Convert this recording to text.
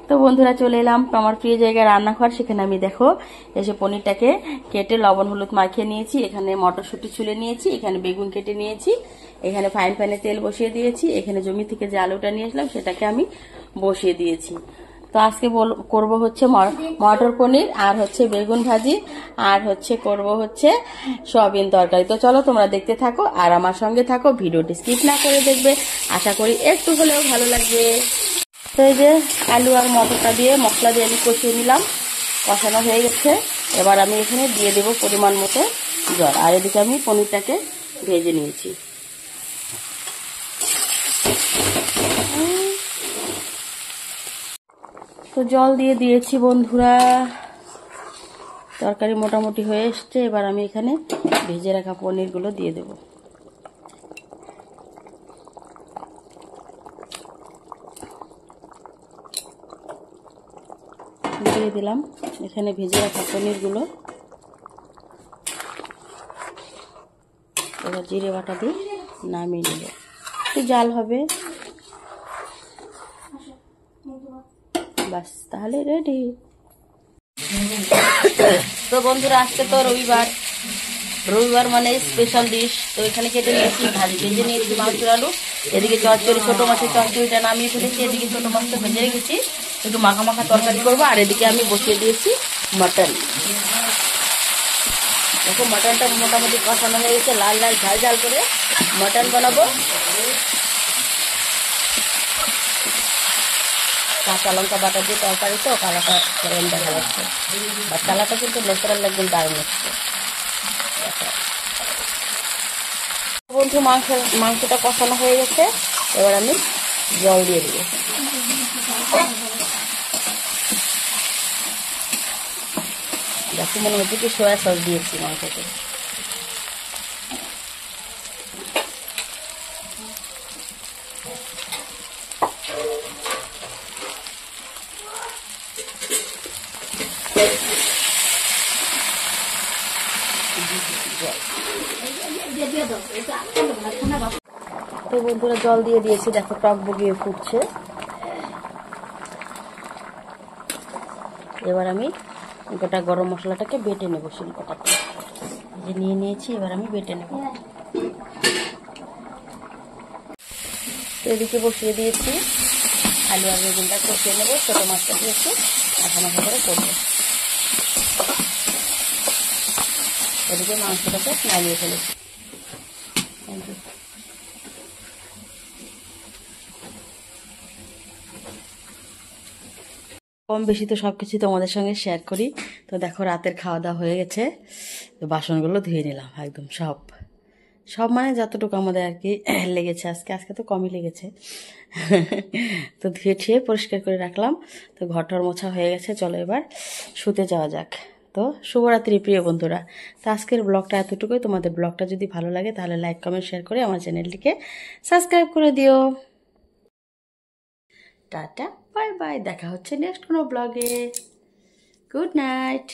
তো বন্ধুরা চলে এলাম আমার প্রিয় জায়গায় রান্নাঘর। সেখানে আমি দেখো এসে পনিরটাকে কেটে লবণ হলুদ মাখিয়ে নিয়েছি। এখানে মটরশুঁটি ছুলে নিয়েছি, এখানে বেগুন কেটে নিয়েছি, এখানে ফ্রাইং প্যানে তেল বসিয়ে দিয়েছি, এখানে জমি থেকে যে আলুটা নিয়ে আসলাম সেটাকে আমি বসিয়ে দিয়েছি। তো আজকে করব হচ্ছে মটর পনির, আর হচ্ছে বেগুন ভাজি, আর হচ্ছে করব হচ্ছে সয়াবিন তরকারি। তো চলো তোমরা দেখতে থাকো আর আমার সঙ্গে থাকো, ভিডিওটি স্কিপ না করে দেখবে, আশা করি একটু হলেও ভালো লাগবে। তো এই যে আলু আর মটরটা দিয়ে মশলা দিয়ে আমি কষিয়ে নিলাম, কষানো হয়ে গেছে। এবার আমি এখানে দিয়ে দেবো পরিমাণ মতো জল, আর এদিকে আমি পনিরটাকে ভেজে নিয়েছি। তো জল দিয়ে দিয়েছি বন্ধুরা, তরকারি মোটামুটি হয়ে এসছে। এবার আমি এখানে ভেজে রাখা পনিরগুলো দিয়ে দেব। দিয়ে দিলাম এখানে ভেজে রাখা পনিরগুলো। এবার জিরে বাটা দিয়ে নামিয়ে নেব, একটু জাল হবে, বাস তাহলে রেডি। তো বন্ধুরা আজকে তো রবিবার মানে স্পেশাল ডিশ। তো এখানে কেটে নিয়েছি, ভেজে নিয়েছি মাংসের আলু। এদিকে চচ্চড়ি, ছোট মাছের চচ্চড়িটা নামিয়ে ফেলেছি, এদিকে ছোট মাছটা ভেজে রেখেছি, একটু মাখা মাখা তরকারি করবো। আর এদিকে আমি বসিয়ে দিয়েছি মটন। দেখো মটনটা মোটামুটি কষানো হয়ে গেছে, লাল লাল ঝাল ঝাল করে মটন বানাবো। কাঁচা লঙ্কা বাটা দিয়ে তরকারি, তো কালাটা সেরকম দেখা যাচ্ছে, আর কালাটা কিন্তু ন্যাচারাল একদম দারুণ হচ্ছে। বন্ধু মাংসটা কষানো হয়ে গেছে, এবার আমি জল দিয়ে দিব। দেখো মনে হচ্ছে কি সয়া সস দিয়েছি মাংসতে। তো বন্ধুরা জল দিয়ে দিয়েছি, দেখো টক বগিয়ে ফুটছে। এবার আমি গোটা গরম মশলাটাকে বেটে নেবো শিলপাটাতে, যে নিয়ে নিয়েছি, এবার আমি বেটে নেব। এদিকে বসিয়ে দিয়েছি আলু আর বেগুনটা কষিয়ে নেবো, ছোট মাছটা দিয়েছি, মাথা মাথা করে করবো। এদিকে মাংসটাকে নামিয়ে ফেলেছি। কম বেশি তো সবকিছু তোমাদের সঙ্গে শেয়ার করি। তো দেখো রাতের খাওয়া দাওয়া হয়ে গেছে, তো বাসনগুলো ধুয়ে নিলাম একদম সব মানে যতটুকু আমাদের আর কি লেগেছে, আজকে তো কমই লেগেছে। তো ধুয়ে ঠিয়ে পরিষ্কার করে রাখলাম। তো ঘরটার মোছা হয়ে গেছে, চলো এবার শুতে যাওয়া যাক। তো শুভরাত্রি প্রিয় বন্ধুরা। তো আজকের ব্লগটা এতটুকুই। তোমাদের ব্লগটা যদি ভালো লাগে তাহলে লাইক কমেন্ট শেয়ার করে আমার চ্যানেলটিকে সাবস্ক্রাইব করে দিও। টাটা বাই বাই, দেখা হচ্ছে নেক্সট কোনো ব্লগে। Good night.